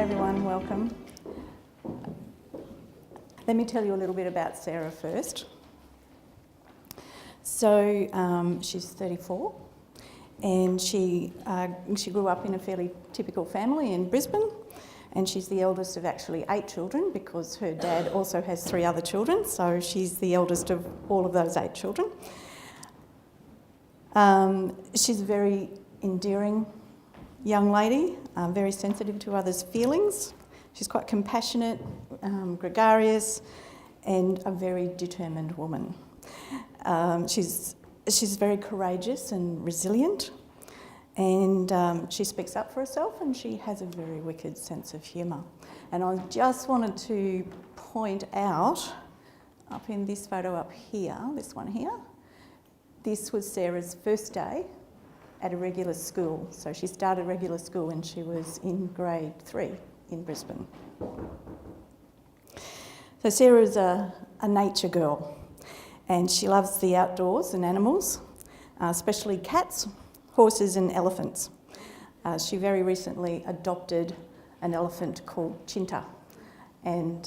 everyone, welcome. Let me tell you a little bit about Sarah first. So she's 34 and she grew up in a fairly typical family in Brisbane, and she's the eldest of actually 8 children because her dad also has 3 other children, so she's the eldest of all of those 8 children. She's a very endearing young lady, very sensitive to others' feelings. She's quite compassionate, gregarious, and a very determined woman. She's very courageous and resilient, and she speaks up for herself, and she has a very wicked sense of humour. And I just wanted to point out, up in this photo up here, this one here, this was Sarah's first day at a regular school. So she started regular school when she was in grade 3 in Brisbane. So Sarah's a nature girl, and she loves the outdoors and animals, especially cats, horses and elephants. She very recently adopted an elephant called Chinta, and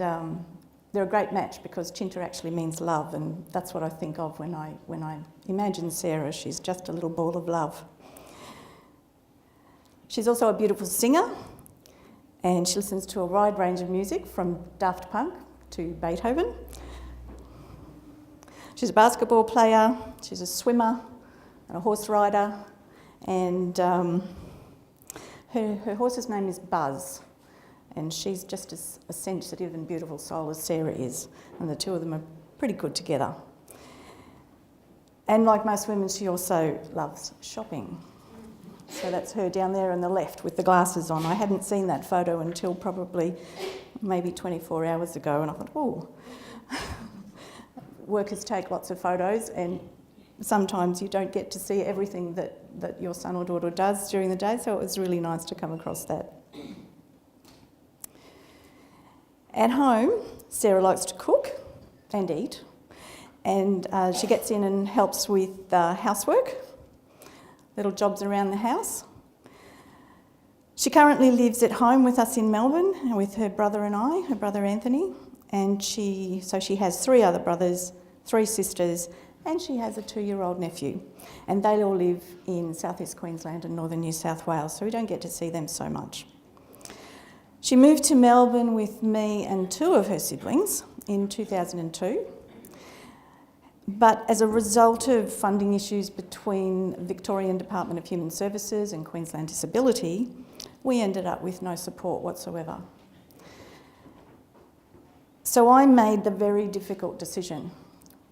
they're a great match because Chinta actually means love, and that's what I think of when I imagine Sarah. She's just a little ball of love. She's also a beautiful singer, and she listens to a wide range of music from Daft Punk to Beethoven. She's a basketball player, she's a swimmer, a horse rider, and her horse's name is Buzz, and she's just as a sensitive and beautiful soul as Sarah is, and the two of them are pretty good together. And like most women, she also loves shopping. So that's her down there on the left with the glasses on. I hadn't seen that photo until probably maybe 24 hours ago, and I thought, oh. Workers take lots of photos, and sometimes you don't get to see everything that your son or daughter does during the day, so it was really nice to come across that. At home, Sarah likes to cook and eat, and she gets in and helps with housework, little jobs around the house. She currently lives at home with us in Melbourne with her brother and I, her brother Anthony, and she has 3 other brothers, 3 sisters, and she has a 2-year-old nephew, and they all live in southeast Queensland and northern New South Wales, so we don't get to see them so much. She moved to Melbourne with me and 2 of her siblings in 2002. But as a result of funding issues between the Victorian Department of Human Services and Queensland Disability, we ended up with no support whatsoever. So I made the very difficult decision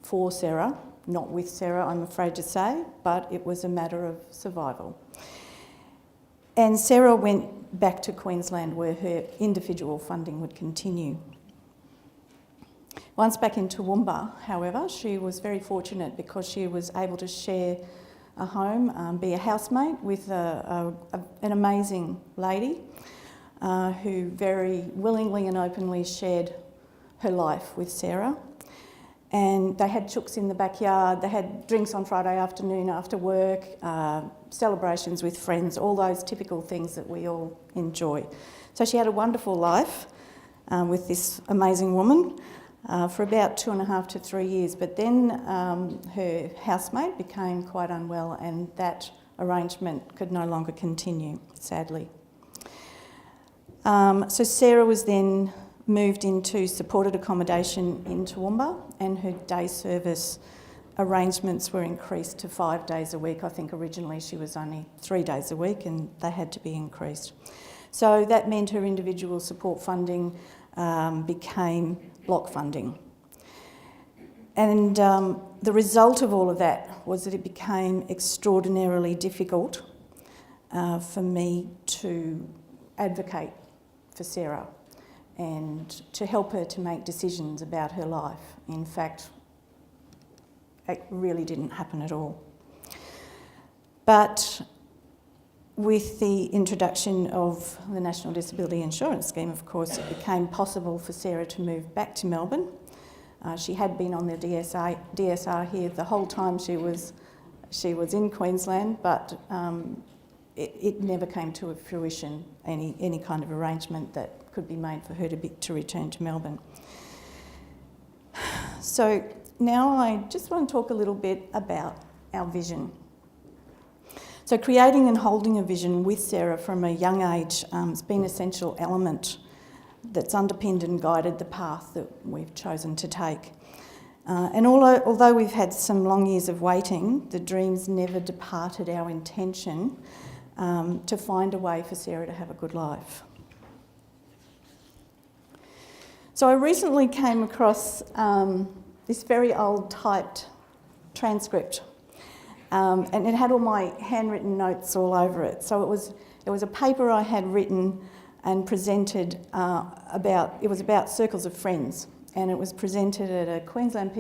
for Sarah, not with Sarah, I'm afraid to say, but it was a matter of survival. And Sarah went back to Queensland where her individual funding would continue. Once back in Toowoomba, however, she was very fortunate because she was able to share a home, be a housemate with an amazing lady who very willingly and openly shared her life with Sarah. And they had chooks in the backyard, they had drinks on Friday afternoon after work, celebrations with friends, all those typical things that we all enjoy. So she had a wonderful life with this amazing woman. For about 2.5 to 3 years, but then her housemate became quite unwell, and that arrangement could no longer continue, sadly. So Sarah was then moved into supported accommodation in Toowoomba, and her day service arrangements were increased to 5 days a week. I think originally she was only 3 days a week, and they had to be increased. So that meant her individual support funding became block funding. And the result of all of that was that it became extraordinarily difficult for me to advocate for Sarah and to help her to make decisions about her life. In fact, it really didn't happen at all. But with the introduction of the National Disability Insurance Scheme, of course, it became possible for Sarah to move back to Melbourne. She had been on the DSR here the whole time she was in Queensland, but it never came to fruition, any kind of arrangement that could be made for her to return to Melbourne. So now I just want to talk a little bit about our vision. So creating and holding a vision with Sarah from a young age has been an essential element that's underpinned and guided the path that we've chosen to take. And although we've had some long years of waiting, the dreams never departed our intention to find a way for Sarah to have a good life. So I recently came across this very old typed transcript, and it had all my handwritten notes all over it. So it was a paper I had written and presented about circles of friends, and it was presented at a Queensland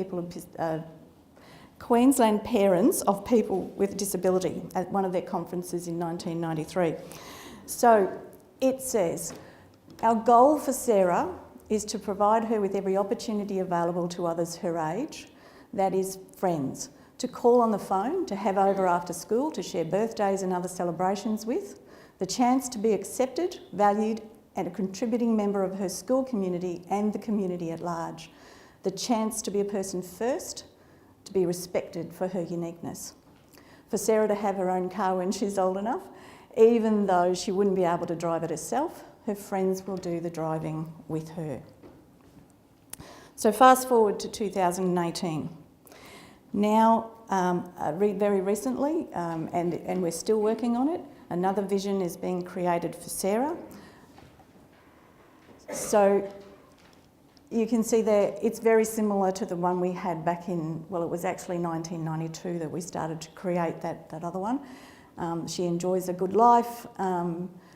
Parents of People with Disability at one of their conferences in 1993. So it says, our goal for Sarah is to provide her with every opportunity available to others her age, that is, friends, to call on the phone, to have over after school, to share birthdays and other celebrations with, the chance to be accepted, valued, and a contributing member of her school community and the community at large, the chance to be a person first, to be respected for her uniqueness, for Sarah to have her own car when she's old enough, even though she wouldn't be able to drive it herself, her friends will do the driving with her. So fast forward to 2018. Now, very recently, and we're still working on it, another vision is being created for Sarah. So you can see there, it's very similar to the one we had back in, well, it was actually 1992 that we started to create that other one. She enjoys a good life,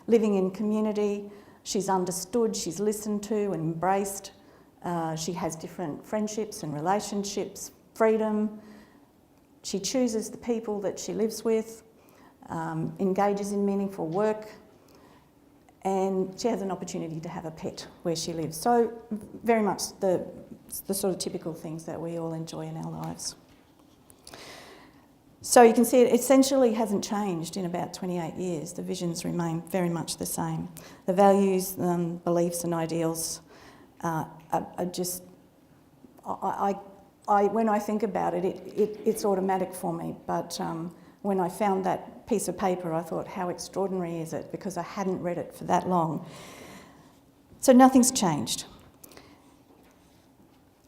living in community. She's understood, she's listened to and embraced. She has different friendships and relationships, freedom. She chooses the people that she lives with, engages in meaningful work, and she has an opportunity to have a pet where she lives. So very much the sort of typical things that we all enjoy in our lives. So you can see it essentially hasn't changed in about 28 years. The visions remain very much the same. The values, beliefs and ideals are just, when I think about it, it's automatic for me. But when I found that piece of paper, I thought, how extraordinary is it? Because I hadn't read it for that long. So nothing's changed.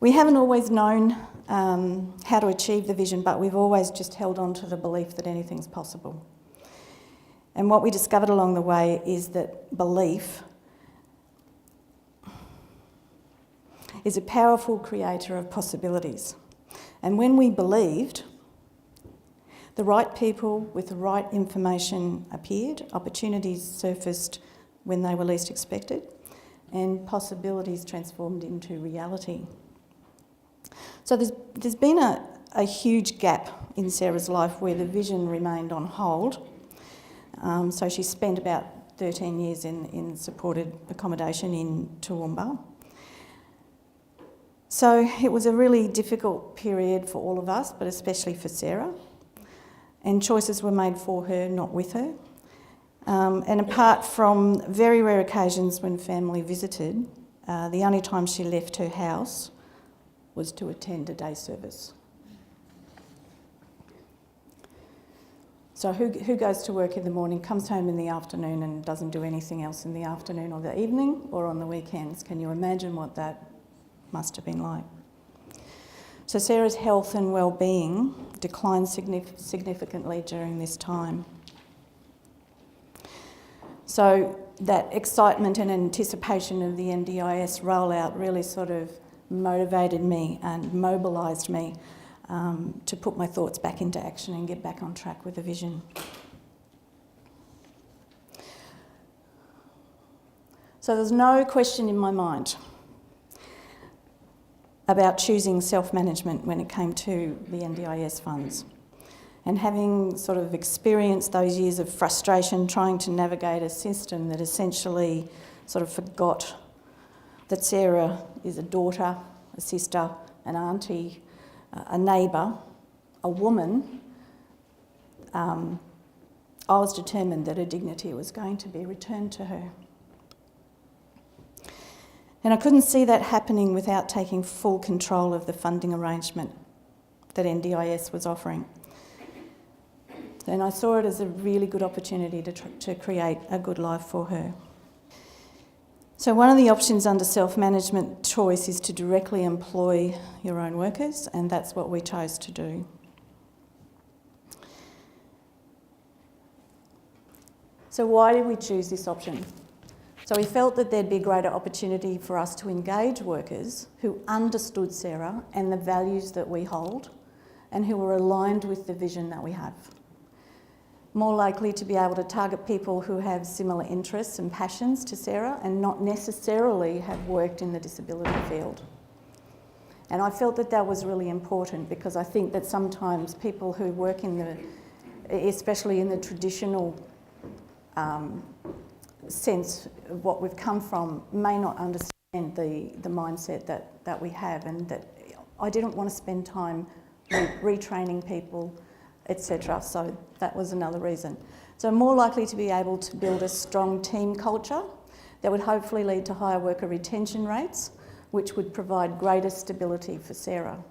We haven't always known how to achieve the vision, but we've always just held on to the belief that anything's possible. And what we discovered along the way is that belief is a powerful creator of possibilities. And when we believed, the right people with the right information appeared, opportunities surfaced when they were least expected, and possibilities transformed into reality. So there's been a huge gap in Sarah's life where the vision remained on hold. So she spent about 13 years in supported accommodation in Toowoomba. So it was a really difficult period for all of us, but especially for Sarah. And choices were made for her, not with her. And apart from very rare occasions when family visited, the only time she left her house was to attend a day service. So who goes to work in the morning, comes home in the afternoon and doesn't do anything else in the afternoon or the evening or on the weekends? Can you imagine what that must have been like? So Sarah's health and well-being declined significantly during this time. So that excitement and anticipation of the NDIS rollout really sort of motivated me and mobilised me to put my thoughts back into action and get back on track with the vision. So there's no question in my mind about choosing self-management when it came to the NDIS funds. And having sort of experienced those years of frustration trying to navigate a system that essentially sort of forgot that Sarah is a daughter, a sister, an auntie, a neighbour, a woman, I was determined that her dignity was going to be returned to her. And I couldn't see that happening without taking full control of the funding arrangement that NDIS was offering. And I saw it as a really good opportunity to create a good life for her. So one of the options under self-management choice is to directly employ your own workers, and that's what we chose to do. So why did we choose this option? So we felt that there'd be a greater opportunity for us to engage workers who understood Sarah and the values that we hold and who were aligned with the vision that we have. More likely to be able to target people who have similar interests and passions to Sarah and not necessarily have worked in the disability field. And I felt that that was really important because I think that sometimes people who work especially in the traditional sense of what we've come from, may not understand the mindset that we have, and that I didn't want to spend time retraining people, etc. So that was another reason. So more likely to be able to build a strong team culture that would hopefully lead to higher worker retention rates, which would provide greater stability for Sarah.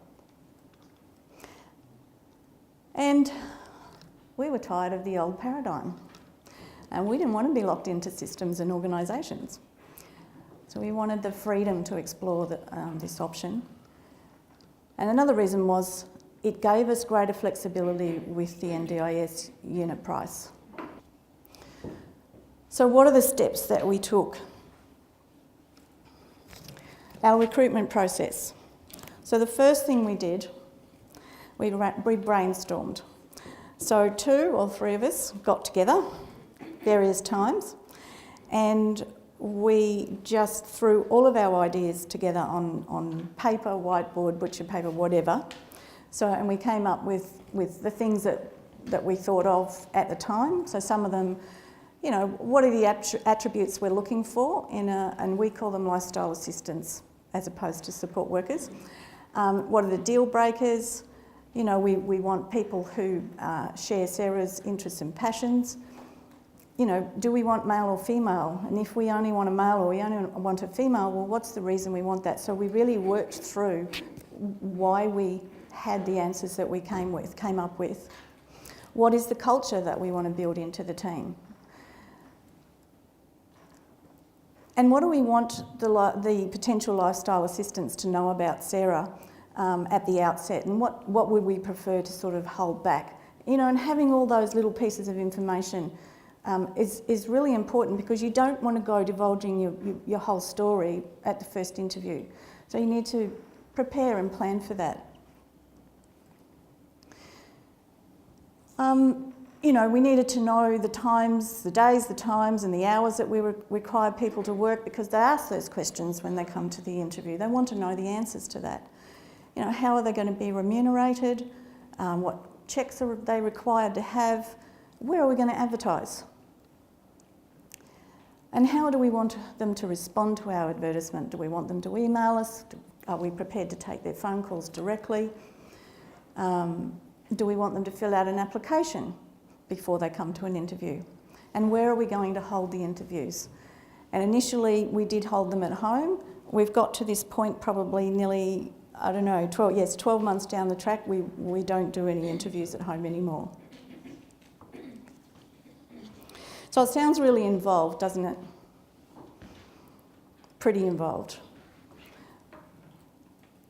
And we were tired of the old paradigm. And we didn't want to be locked into systems and organisations. So we wanted the freedom to explore this option. And another reason was it gave us greater flexibility with the NDIS unit price. So what are the steps that we took? Our recruitment process. So the first thing we did, we brainstormed. So 2 or 3 of us got together various times, and we just threw all of our ideas together on paper, whiteboard, butcher paper, whatever. So, and we came up with the things that we thought of at the time. So some of them, you know, what are the attributes we're looking for and we call them lifestyle assistants as opposed to support workers. What are the deal breakers? You know, we want people who share Sarah's interests and passions. You know, do we want male or female? And if we only want a male or we only want a female, well, what's the reason we want that? So we really worked through why we had the answers that we came up with. What is the culture that we want to build into the team? And what do we want the potential lifestyle assistants to know about Sarah at the outset? And what would we prefer to sort of hold back? You know, and having all those little pieces of information is really important because you don't want to go divulging your whole story at the first interview. So you need to prepare and plan for that. You know, we needed to know the times, the days, the times and the hours that we required people to work because they ask those questions when they come to the interview. They want to know the answers to that. You know, how are they going to be remunerated? What checks are they required to have? Where are we going to advertise? And how do we want them to respond to our advertisement? Do we want them to email us? Are we prepared to take their phone calls directly? Do we want them to fill out an application before they come to an interview? And where are we going to hold the interviews? And initially we did hold them at home. We've got to this point probably nearly, 12 months down the track, we don't do any interviews at home anymore. So it sounds really involved, doesn't it? Pretty involved.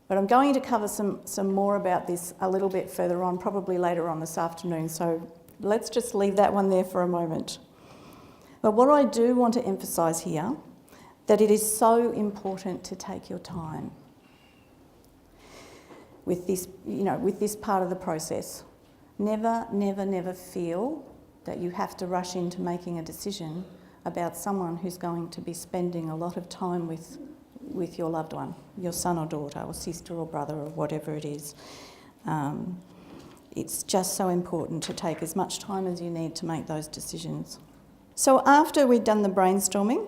But I'm going to cover some more about this a little bit further on, probably later on this afternoon, so let's just leave that one there for a moment. But what I do want to emphasise here, that it is so important to take your time with this, with this part of the process. Never, never, never feel that you have to rush into making a decision about someone who's going to be spending a lot of time with your loved one, your son or daughter or sister or brother or whatever it is. It's just so important to take as much time as you need to make those decisions. So after we'd done the brainstorming,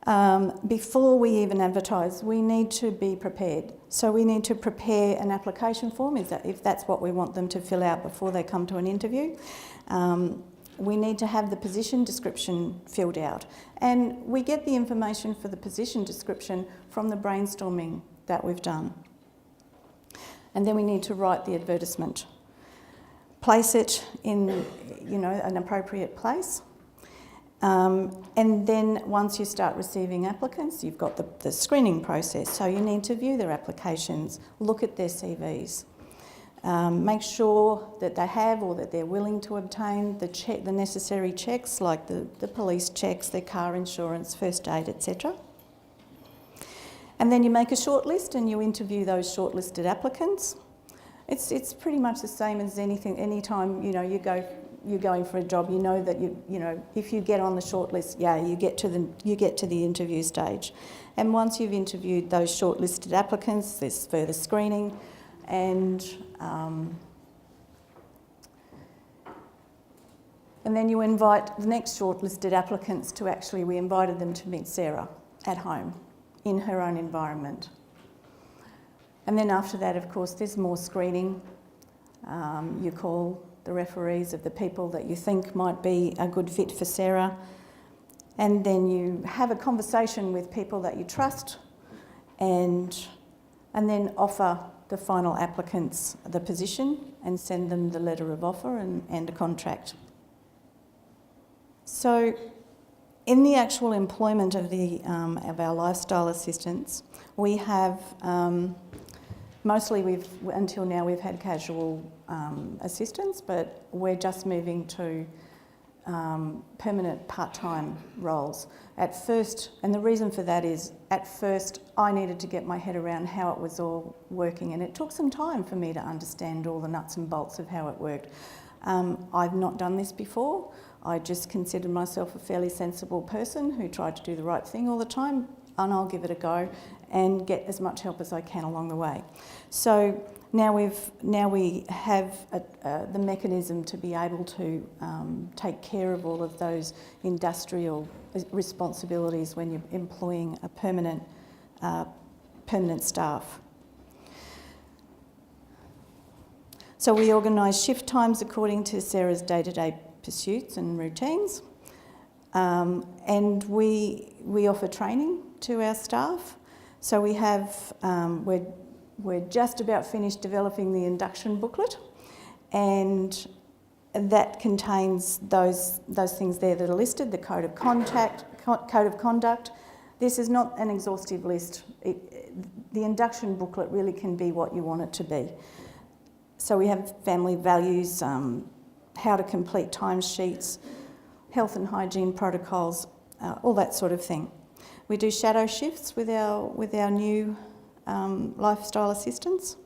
Before we even advertise, we need to be prepared. So we need to prepare an application form, if that's what we want them to fill out before they come to an interview. We need to have the position description filled out. And we get the information for the position description from the brainstorming that we've done. And then we need to write the advertisement. Place it in, an appropriate place. And then once you start receiving applicants, you've got the screening process. So you need to view their applications, look at their CVs, make sure that they have or that they're willing to obtain the necessary checks, like the police checks, their car insurance, first aid, etc. And then you make a shortlist and you interview those shortlisted applicants. It's pretty much the same as anything. Anytime you're going for a job, you know that if you get on the shortlist, you get to the interview stage. And once you've interviewed those shortlisted applicants, there's further screening, and then you invite the next shortlisted applicants we invited them to meet Sarah at home in her own environment. And then after that, of course, there's more screening. You call the referees of the people that you think might be a good fit for Sarah, and then you have a conversation with people that you trust, and then offer the final applicants the position and send them the letter of offer and a contract. So in the actual employment of our lifestyle assistants, we have mostly until now we've had casual assistants, but we're just moving to permanent part-time roles. At first, and the reason for that is, at first I needed to get my head around how it was all working, and it took some time for me to understand all the nuts and bolts of how it worked. I've not done this before. I just considered myself a fairly sensible person who tried to do the right thing all the time, and I'll give it a go and get as much help as I can along the way. So now we have the mechanism to be able to take care of all of those industrial responsibilities when you're employing a permanent staff. So we organise shift times according to Sarah's day-to-day pursuits and routines, and we offer training to our staff. So we have, we're just about finished developing the induction booklet, and that contains those things there that are listed, the code of conduct. This is not an exhaustive list. The induction booklet really can be what you want it to be. So we have family values, how to complete timesheets, health and hygiene protocols, all that sort of thing. We do shadow shifts with our new lifestyle assistants,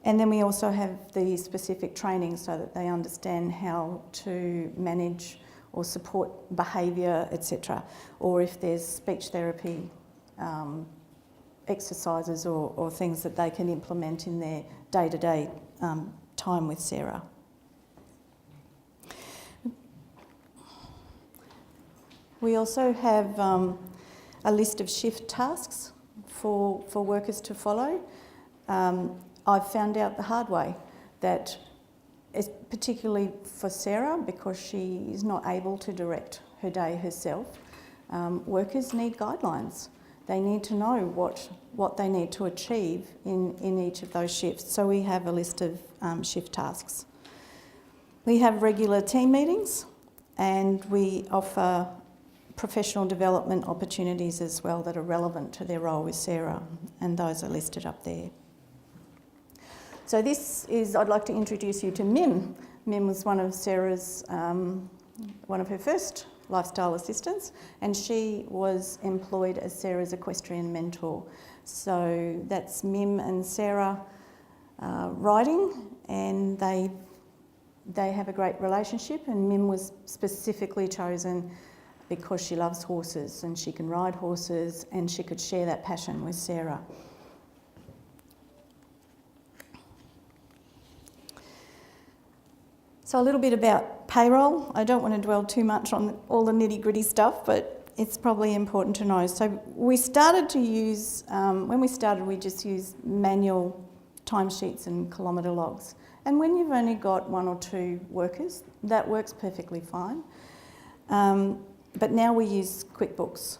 and then we also have the specific training so that they understand how to manage or support behaviour, etc., or if there's speech therapy exercises or things that they can implement in their day-to-day time with Sarah. We also have a list of shift tasks for workers to follow. I've found out the hard way that, particularly for Sarah, because she is not able to direct her day herself, workers need guidelines. They need to know what they need to achieve in each of those shifts. So we have a list of shift tasks. We have regular team meetings, and we offer professional development opportunities as well that are relevant to their role with Sarah, and those are listed up there. So I'd like to introduce you to Mim. Mim was one of Sarah's, one of her first lifestyle assistants, and she was employed as Sarah's equestrian mentor. So that's Mim and Sarah riding, and they have a great relationship, and Mim was specifically chosen because she loves horses and she can ride horses, and she could share that passion with Sarah. So a little bit about Payroll. I don't want to dwell too much on all the nitty-gritty stuff, but it's probably important to know. So we started to use, when we started, we just used manual timesheets and kilometre logs. And when you've only got 1 or 2 workers, that works perfectly fine. But now we use QuickBooks.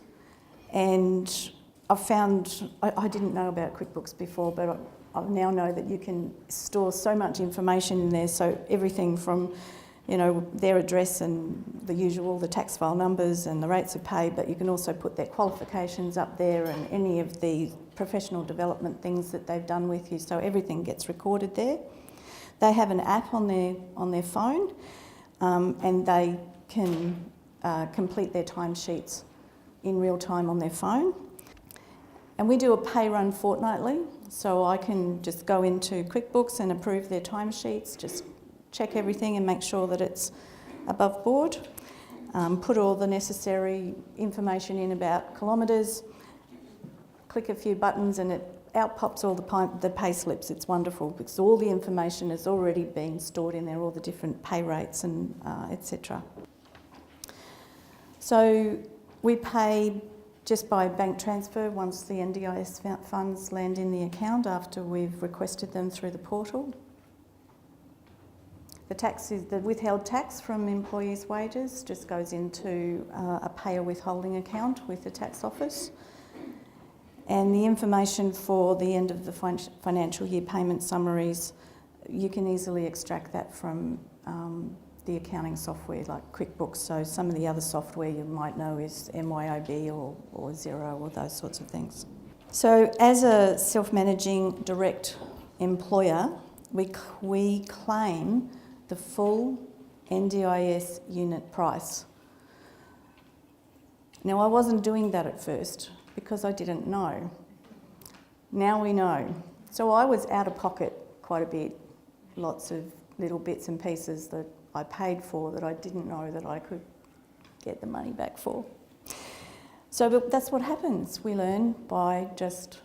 And I've found, I didn't know about QuickBooks before, but I now know that you can store so much information in there. So everything from, you know, their address and the usual, the tax file numbers and the rates of pay, but you can also put their qualifications up there and any of the professional development things that they've done with you. So everything gets recorded there. They have an app on their phone, and they can complete their timesheets in real time on their phone. And we do a pay run fortnightly, so I can just go into QuickBooks and approve their timesheets, just check everything and make sure that it's above board, put all the necessary information in about kilometres, click a few buttons and it out pops all the pay slips. It's wonderful because all the information has already been stored in there, all the different pay rates and etc. So we pay just by bank transfer once the NDIS funds land in the account after we've requested them through the portal. The tax is the withheld tax from employees' wages just goes into a payer withholding account with the tax office. And the information for the end of the financial year payment summaries, you can easily extract that from the accounting software like QuickBooks. So some of the other software you might know is MYOB or Xero or those sorts of things. So as a self-managing direct employer, we claim the full NDIS unit price. Now, I wasn't doing that at first because I didn't know. Now we know. So I was out of pocket quite a bit, lots of little bits and pieces that I paid for that I didn't know that I could get the money back for. So but that's what happens. We learn by just,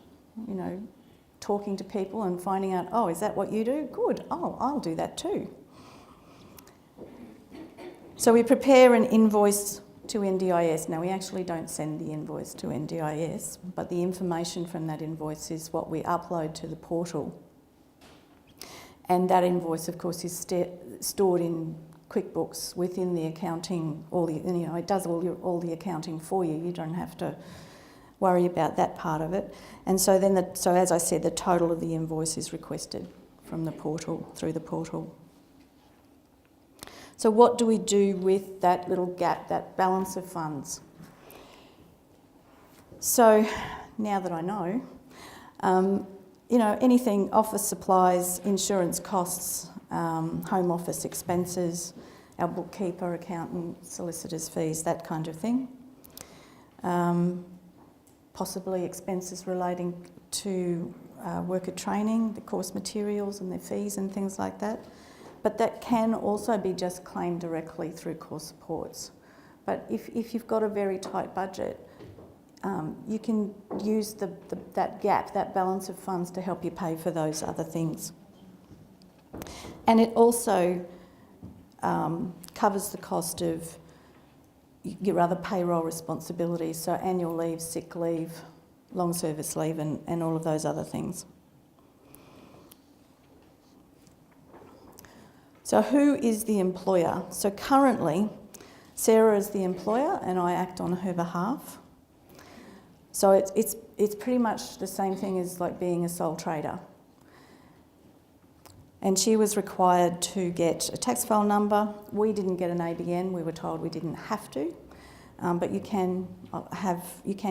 you know, talking to people and finding out, oh, is that what you do? Good. Oh, I'll do that too. So we prepare an invoice to NDIS. Now, we actually don't send the invoice to NDIS, but the information from that invoice is what we upload to the portal. And that invoice, of course, is stored in QuickBooks within the accounting. It does all the accounting for you. You don't have to worry about that part of it. And so then, so as I said, the total of the invoice is requested from the portal, through the portal. So what do we do with that little gap, that balance of funds? So now that I know, anything, office supplies, insurance costs, home office expenses, our bookkeeper, accountant, solicitor's fees, that kind of thing. Possibly expenses relating to worker training, the course materials and their fees and things like that. But that can also be just claimed directly through course supports. But if you've got a very tight budget, you can use that gap, that balance of funds to help you pay for those other things. And it also covers the cost of your other payroll responsibilities, so annual leave, sick leave, long service leave and all of those other things. So who is the employer? So currently, Sarah is the employer and I act on her behalf. So it's pretty much the same thing as like being a sole trader. And she was required to get a tax file number. We didn't get an ABN. We were told we didn't have to, but you can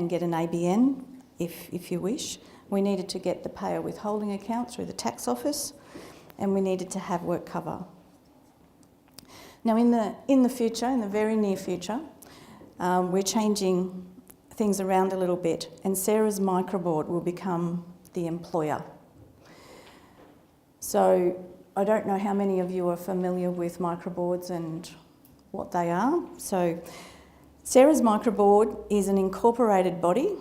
get an ABN if you wish. We needed to get the payer withholding account through the tax office, and we needed to have work cover. Now, in the future, in the very near future, we're changing things around a little bit, and Sarah's microboard will become the employer. So I don't know how many of you are familiar with microboards and what they are. So Sarah's microboard is an incorporated body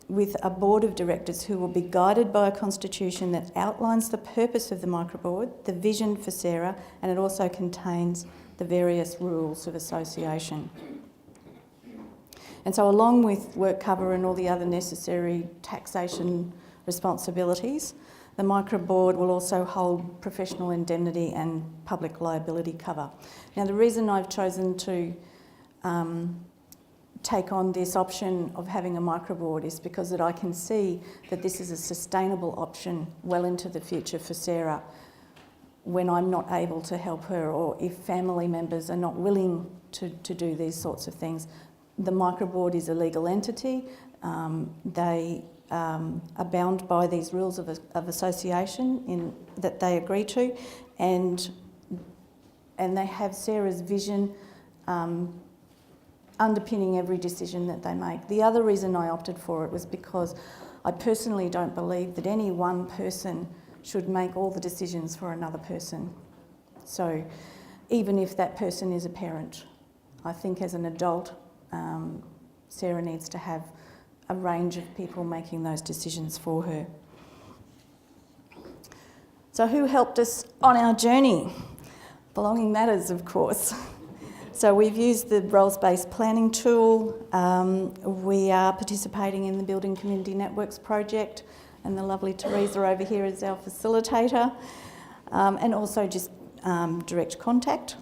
with a board of directors who will be guided by a constitution that outlines the purpose of the microboard, the vision for Sarah, and it also contains the various rules of association. And so along with work cover and all the other necessary taxation responsibilities, the micro board will also hold professional indemnity and public liability cover. Now, the reason I've chosen to take on this option of having a micro board is because that I can see that this is a sustainable option well into the future for Sarah when I'm not able to help her, or if family members are not willing to do these sorts of things. The micro board is a legal entity. They are bound by these rules of association that they agree to, and they have Sarah's vision underpinning every decision that they make. The other reason I opted for it was because I personally don't believe that any one person should make all the decisions for another person. So even if that person is a parent, I think as an adult, Sarah needs to have a range of people making those decisions for her. So who helped us on our journey? Belonging Matters, of course. So we've used the roles-based planning tool. We are participating in the Building Community Networks project, and the lovely Teresa over here is our facilitator, and also just direct contact.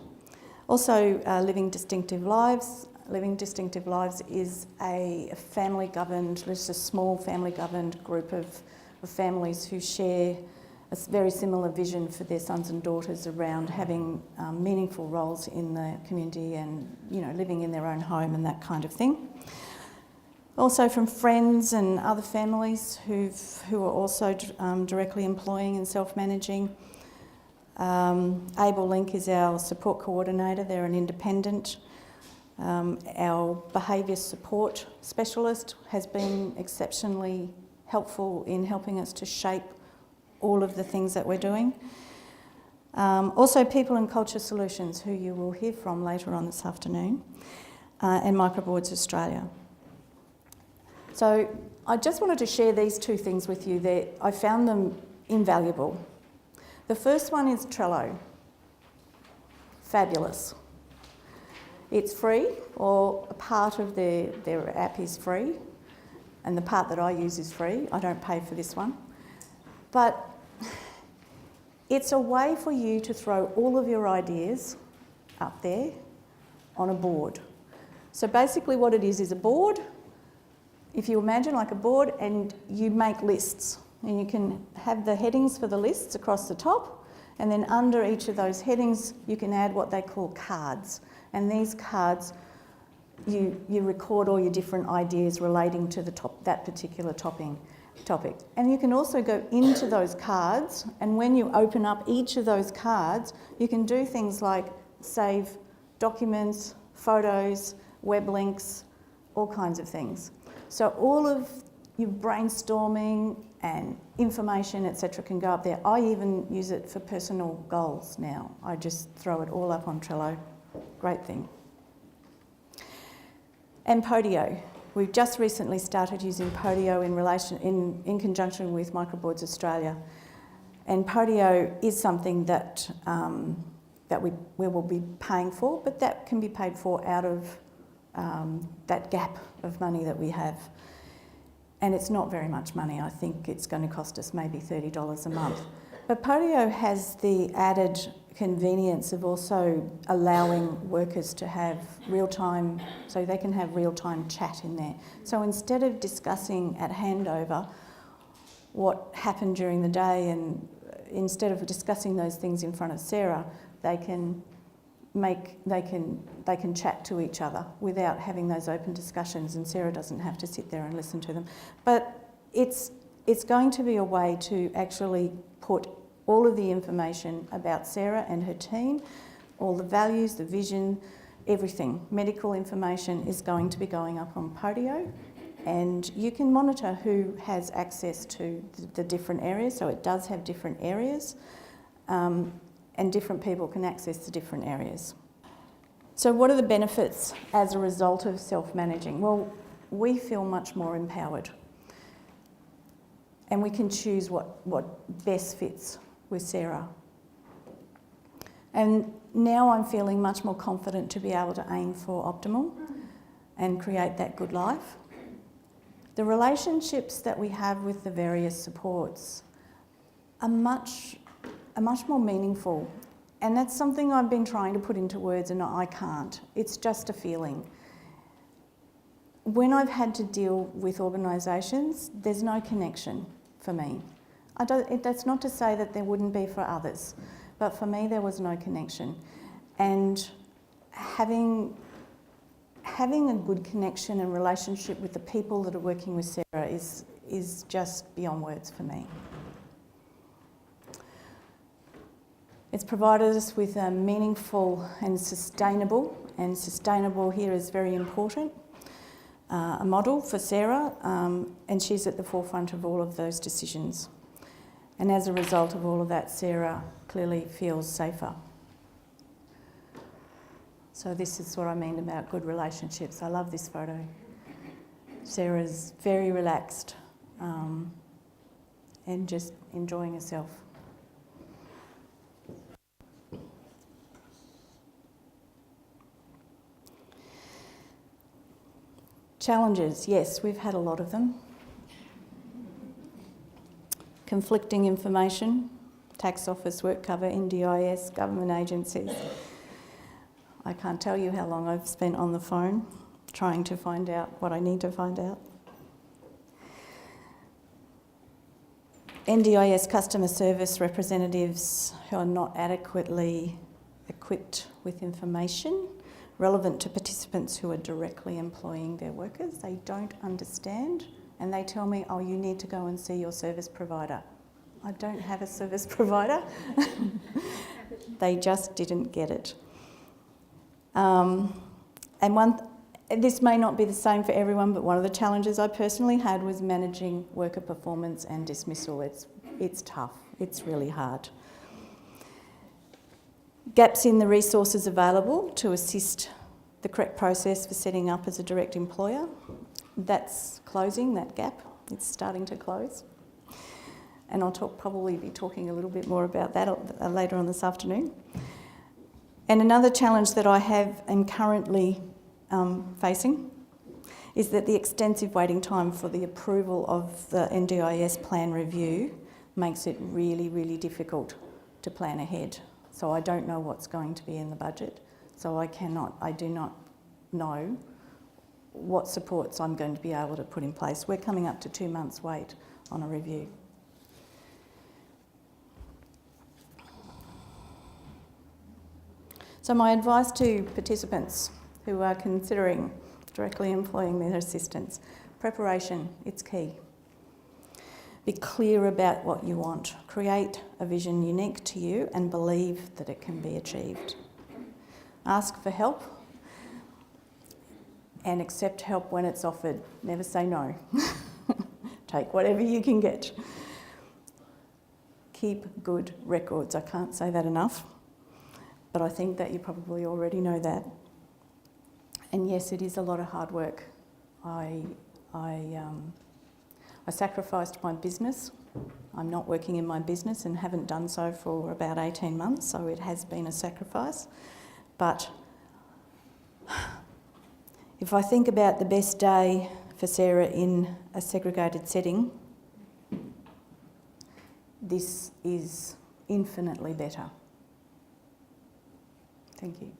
Also, Living Distinctive Lives. Living Distinctive Lives is a family-governed, just a small family-governed group of families who share a very similar vision for their sons and daughters around having meaningful roles in the community and, you know, living in their own home and that kind of thing. Also from friends and other families who are also directly employing and self-managing. Able Link is our support coordinator. They're an independent. Our behaviour support specialist has been exceptionally helpful in helping us to shape all of the things that we're doing. Also People and Culture Solutions, who you will hear from later on this afternoon, and Microboards Australia. So I just wanted to share these two things with you that I found them invaluable. The first one is Trello. Fabulous. It's free, or a part of their app is free, and the part that I use is free. I don't pay for this one. But it's a way for you to throw all of your ideas up there on a board. So basically what it is a board. If you imagine like a board, and you make lists, and you can have the headings for the lists across the top, and then under each of those headings you can add what they call cards. And these cards, you record all your different ideas relating to that particular topic. And you can also go into those cards, and when you open up each of those cards, you can do things like save documents, photos, web links, all kinds of things. So all of your brainstorming and information, etc., can go up there. I even use it for personal goals now. I just throw it all up on Trello. Great thing. And Podio. We've just recently started using Podio in conjunction with Microboards Australia. And Podio is something that we will be paying for, but that can be paid for out of that gap of money that we have. And it's not very much money. I think it's going to cost us maybe $30 a month. But Podio has the added convenience of also allowing workers to have real-time, so they can have real-time chat in there. So instead of discussing at handover what happened during the day, and instead of discussing those things in front of Sarah, they can chat to each other without having those open discussions, and Sarah doesn't have to sit there and listen to them. But it's going to be a way to actually put all of the information about Sarah and her team, all the values, the vision, everything. Medical information is going to be going up on Podio, and you can monitor who has access to the different areas. So it does have different areas, and different people can access the different areas. So what are the benefits as a result of self-managing? Well, we feel much more empowered, and we can choose what best fits with Sarah. And now I'm feeling much more confident to be able to aim for optimal. and create that good life. The relationships that we have with the various supports are much more meaningful. And that's something I've been trying to put into words and I can't. It's just a feeling. When I've had to deal with organisations, there's no connection for me. That's not to say that there wouldn't be for others, but for me there was no connection. And having a good connection and relationship with the people that are working with Sarah is just beyond words for me. It's provided us with a meaningful and sustainable here is very important, a model for Sarah, and she's at the forefront of all of those decisions. And as a result of all of that, Sarah clearly feels safer. So this is what I mean about good relationships. I love this photo. Sarah's very relaxed and just enjoying herself. Challenges, yes, we've had a lot of them. Conflicting information, tax office, work cover, NDIS, government agencies. I can't tell you how long I've spent on the phone trying to find out what I need to find out. NDIS customer service representatives who are not adequately equipped with information relevant to participants who are directly employing their workers. They don't understand and they tell me, oh, you need to go and see your service provider. I don't have a service provider. They just didn't get it. This may not be the same for everyone, but one of the challenges I personally had was managing worker performance and dismissal. It's tough. It's really hard. Gaps in the resources available to assist the correct process for setting up as a direct employer. That's closing, that gap. It's starting to close. And I'll probably be talking a little bit more about that later on this afternoon. And another challenge that I am currently facing is that the extensive waiting time for the approval of the NDIS plan review makes it really, really difficult to plan ahead. So I don't know what's going to be in the budget. So I do not know what supports I'm going to be able to put in place. We're coming up to 2 months' wait on a review. So my advice to participants who are considering directly employing their assistants, preparation, it's key. Be clear about what you want. Create a vision unique to you and believe that it can be achieved. Ask for help and accept help when it's offered. Never say no. Take whatever you can get. Keep good records. I can't say that enough, but I think that you probably already know that. And yes, it is a lot of hard work. I sacrificed my business. I'm not working in my business and haven't done so for about 18 months, so it has been a sacrifice. But if I think about the best day for Sarah in a segregated setting, this is infinitely better. Thank you.